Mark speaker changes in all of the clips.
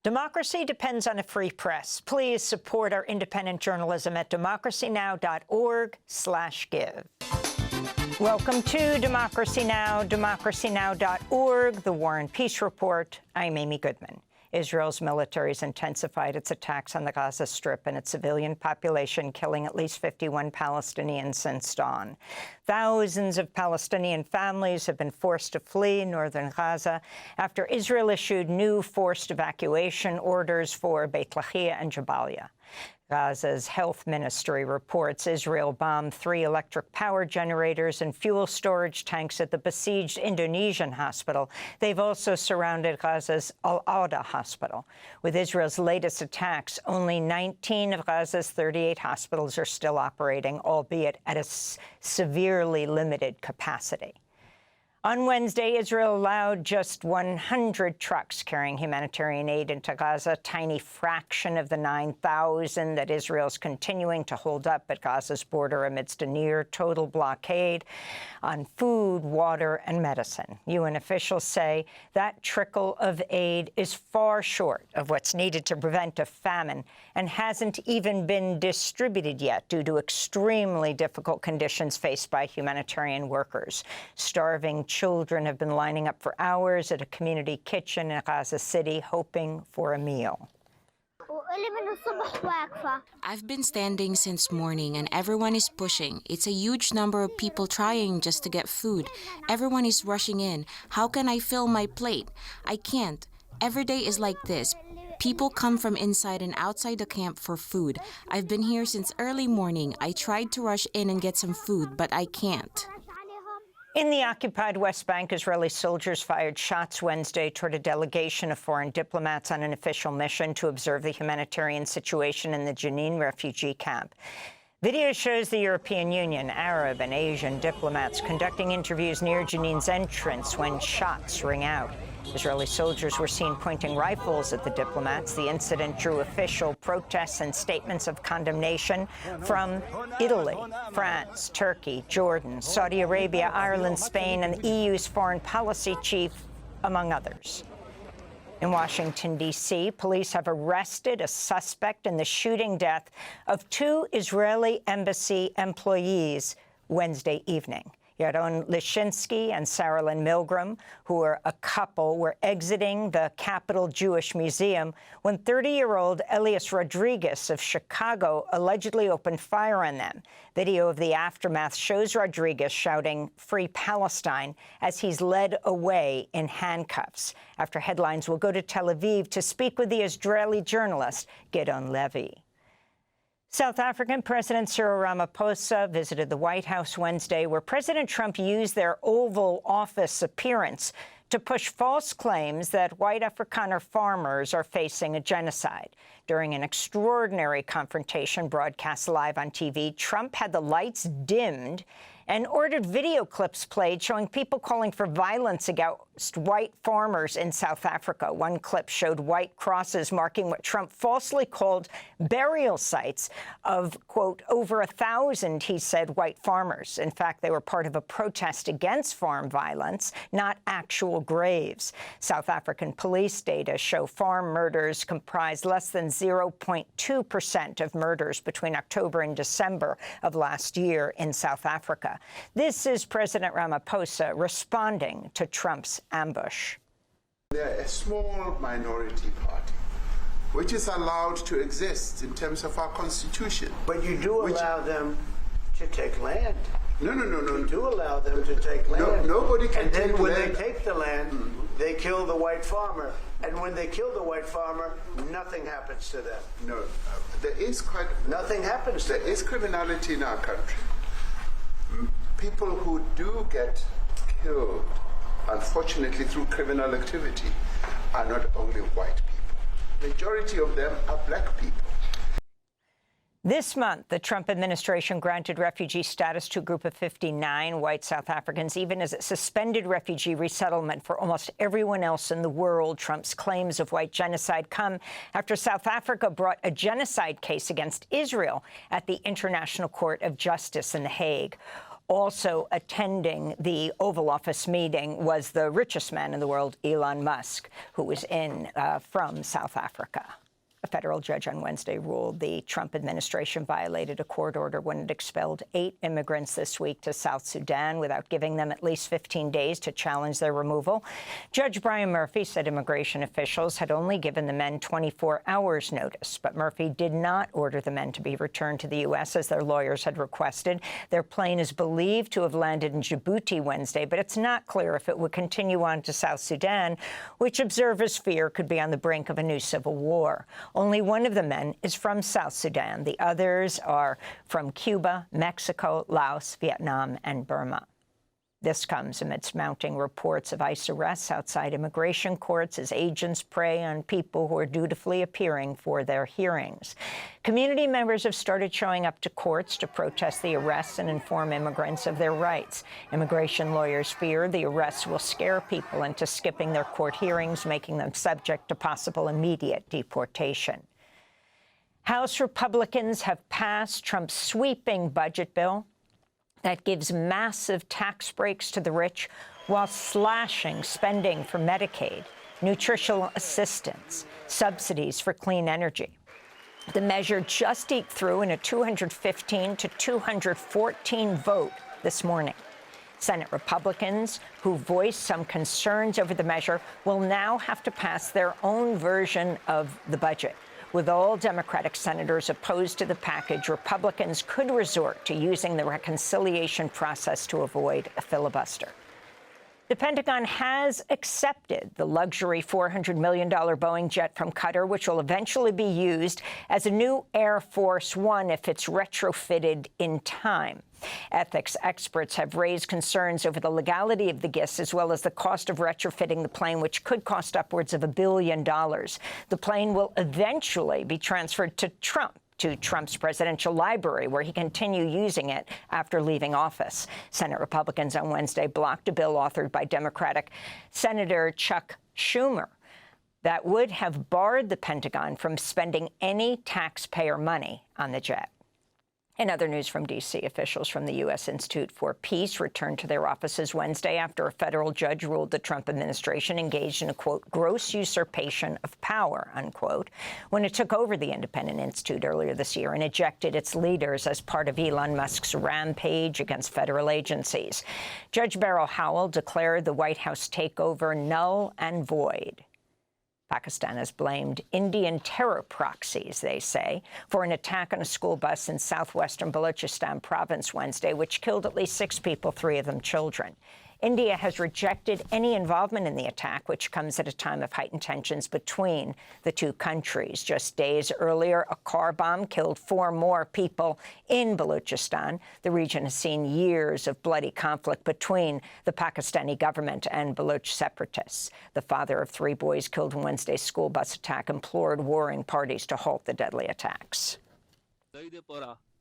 Speaker 1: Democracy depends on a free press. Please support our independent journalism at democracynow.org/give. Welcome to Democracy Now!, democracynow.org, the War and Peace Report. I'm Amy Goodman. Israel's military has intensified its attacks on the Gaza Strip and its civilian population, killing at least 51 Palestinians since dawn. Thousands of Palestinian families have been forced to flee northern Gaza after Israel issued new forced evacuation orders for Beit Lahia and Jabalia. Gaza's health ministry reports Israel bombed 3 electric power generators and fuel storage tanks at the besieged Indonesian hospital. They've also surrounded Gaza's Al-Awda hospital. With Israel's latest attacks, only 19 of Gaza's 38 hospitals are still operating, albeit at a severely limited capacity. On Wednesday, Israel allowed just 100 trucks carrying humanitarian aid into Gaza, a tiny fraction of the 9,000 that Israel's continuing to hold up at Gaza's border amidst a near-total blockade on food, water, and medicine. UN officials say that trickle of aid is far short of what's needed to prevent a famine and hasn't even been distributed yet due to extremely difficult conditions faced by humanitarian workers. Starving children have been lining up for hours at a community kitchen in Gaza City, hoping for a meal.
Speaker 2: I've been standing since morning and everyone is pushing. It's a huge number of people trying just to get food. Everyone is rushing in. How can I fill my plate? I can't. Every day is like this. People come from inside and outside the camp for food. I've been here since early morning. I tried to rush in and get some food, but I can't.
Speaker 1: In the occupied West Bank, Israeli soldiers fired shots Wednesday toward a delegation of foreign diplomats on an official mission to observe the humanitarian situation in the Jenin refugee camp. Video shows the European Union, Arab and Asian diplomats conducting interviews near Jenin's entrance when shots ring out. Israeli soldiers were seen pointing rifles at the diplomats. The incident drew official protests and statements of condemnation from Italy, France, Turkey, Jordan, Saudi Arabia, Ireland, Spain, and the EU's foreign policy chief, among others. In Washington, D.C., police have arrested a suspect in the shooting death of 2 Israeli embassy employees Wednesday evening. Yaron Lishinsky and Sarah Lynn Milgram, who are a couple, were exiting the Capitol Jewish Museum when 30-year-old Elias Rodriguez of Chicago allegedly opened fire on them. Video of the aftermath shows Rodriguez shouting, "Free Palestine," as he's led away in handcuffs. After headlines, we'll go to Tel Aviv to speak with the Israeli journalist Gideon Levy. South African President Cyril Ramaphosa visited the White House Wednesday, where President Trump used their Oval Office appearance to push false claims that white Afrikaner farmers are facing a genocide. During an extraordinary confrontation broadcast live on TV, Trump had the lights dimmed and ordered video clips played showing people calling for violence against white farmers in South Africa. One clip showed white crosses marking what Trump falsely called burial sites of, quote, over 1,000, he said, white farmers. In fact, they were part of a protest against farm violence, not actual graves. South African police data show farm murders comprised less than 0.2% of murders between October and December of last year in South Africa. This is President Ramaphosa responding to Trump's ambush.
Speaker 3: They're a small minority party, which is allowed to exist in terms of our Constitution.
Speaker 4: But you do allow them to take land.
Speaker 3: No.
Speaker 4: You do allow them to take land.
Speaker 3: No, nobody can take land.
Speaker 4: And then when they take the land, they kill the white farmer. And when they kill the white farmer, nothing happens to them.
Speaker 3: No, there is
Speaker 4: nothing happens to them.
Speaker 3: There is criminality in our country. People who do get killed, unfortunately, through criminal activity, are not only white people. Majority of them are black people.
Speaker 1: This month, the Trump administration granted refugee status to a group of 59 white South Africans, even as it suspended refugee resettlement for almost everyone else in the world. Trump's claims of white genocide come after South Africa brought a genocide case against Israel at the International Court of Justice in The Hague. Also attending the Oval Office meeting was the richest man in the world, Elon Musk, who was in from South Africa. A federal judge on Wednesday ruled the Trump administration violated a court order when it expelled 8 immigrants this week to South Sudan without giving them at least 15 days to challenge their removal. Judge Brian Murphy said immigration officials had only given the men 24 hours notice, but Murphy did not order the men to be returned to the U.S. as their lawyers had requested. Their plane is believed to have landed in Djibouti Wednesday, but it's not clear if it would continue on to South Sudan, which observers fear could be on the brink of a new civil war. Only one of the men is from South Sudan. The others are from Cuba, Mexico, Laos, Vietnam, and Burma. This comes amidst mounting reports of ICE arrests outside immigration courts as agents prey on people who are dutifully appearing for their hearings. Community members have started showing up to courts to protest the arrests and inform immigrants of their rights. Immigration lawyers fear the arrests will scare people into skipping their court hearings, making them subject to possible immediate deportation. House Republicans have passed Trump's sweeping budget bill that gives massive tax breaks to the rich while slashing spending for Medicaid, nutritional assistance, subsidies for clean energy. The measure just eked through in a 215 to 214 vote this morning. Senate Republicans, who voiced some concerns over the measure, will now have to pass their own version of the budget. With all Democratic senators opposed to the package, Republicans could resort to using the reconciliation process to avoid a filibuster. The Pentagon has accepted the luxury $400 million Boeing jet from Qatar, which will eventually be used as a new Air Force One if it's retrofitted in time. Ethics experts have raised concerns over the legality of the gifts as well as the cost of retrofitting the plane, which could cost upwards of $1 billion. The plane will eventually be transferred to Trump's presidential library, where he continued using it after leaving office. Senate Republicans on Wednesday blocked a bill authored by Democratic Senator Chuck Schumer that would have barred the Pentagon from spending any taxpayer money on the jet. In other news from D.C., officials from the U.S. Institute for Peace returned to their offices Wednesday after a federal judge ruled the Trump administration engaged in a, quote, gross usurpation of power, unquote, when it took over the independent institute earlier this year and ejected its leaders as part of Elon Musk's rampage against federal agencies. Judge Beryl Howell declared the White House takeover null and void. Pakistan has blamed Indian terror proxies, they say, for an attack on a school bus in southwestern Balochistan province Wednesday, which killed at least 6 people, 3 of them children. India has rejected any involvement in the attack, which comes at a time of heightened tensions between the two countries. Just days earlier, a car bomb killed 4 more people in Balochistan. The region has seen years of bloody conflict between the Pakistani government and Baloch separatists. The father of 3 boys killed in Wednesday's school bus attack implored warring parties to halt the deadly attacks.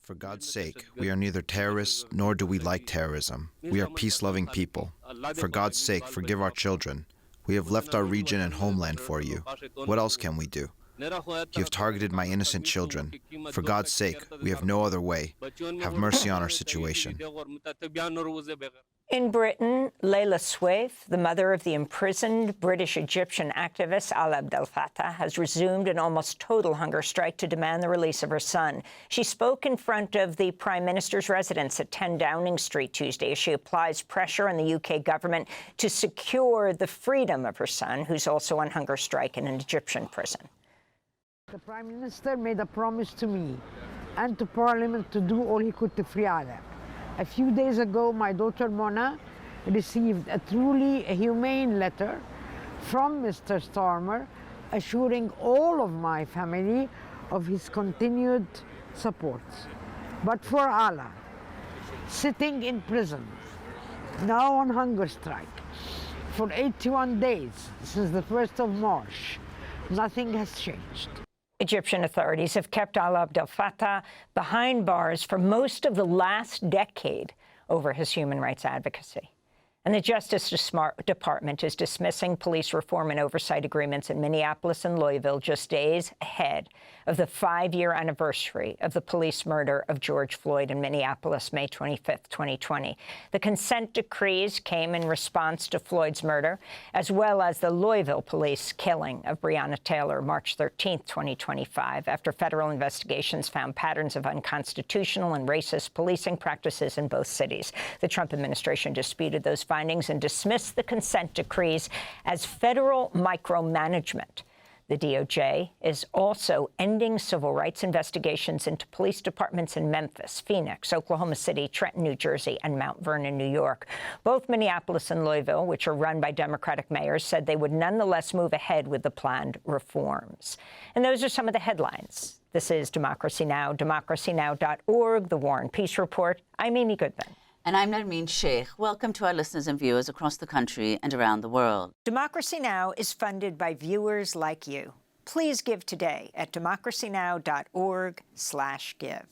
Speaker 5: For God's sake, we are neither terrorists nor do we like terrorism. We are peace-loving people. For God's sake, forgive our children. We have left our region and homeland for you. What else can we do? You have targeted my innocent children. For God's sake, we have no other way. Have mercy on our situation.
Speaker 1: In Britain, Layla Swaif, the mother of the imprisoned British-Egyptian activist Alaa Abdel Fattah, has resumed an almost total hunger strike to demand the release of her son. She spoke in front of the Prime Minister's residence at 10 Downing Street Tuesday as she applies pressure on the UK government to secure the freedom of her son, who's also on hunger strike in an Egyptian prison.
Speaker 6: The Prime Minister made a promise to me and to Parliament to do all he could to free Alaa. A few days ago, my daughter Mona received a truly humane letter from Mr. Starmer assuring all of my family of his continued support. But for Alaa, sitting in prison, now on hunger strike, for 81 days since the 1st of March, nothing has changed.
Speaker 1: Egyptian authorities have kept Alaa Abdel Fattah behind bars for most of the last decade over his human rights advocacy. And the Justice Department is dismissing police reform and oversight agreements in Minneapolis and Louisville just days ahead of the 5-year anniversary of the police murder of George Floyd in Minneapolis, May 25th, 2020. The consent decrees came in response to Floyd's murder, as well as the Louisville police killing of Breonna Taylor, March 13th, 2025, after federal investigations found patterns of unconstitutional and racist policing practices in both cities. The Trump administration disputed those findings and dismissed the consent decrees as federal micromanagement. The DOJ is also ending civil rights investigations into police departments in Memphis, Phoenix, Oklahoma City, Trenton, New Jersey, and Mount Vernon, New York. Both Minneapolis and Louisville, which are run by Democratic mayors, said they would nonetheless move ahead with the planned reforms. And those are some of the headlines. This is Democracy Now!, democracynow.org, The War and Peace Report. I'm Amy Goodman.
Speaker 7: And I'm Nermeen Sheikh. Welcome to our listeners and viewers across the country and around the world.
Speaker 1: Democracy Now! Is funded by viewers like you. Please give today at democracynow.org/give.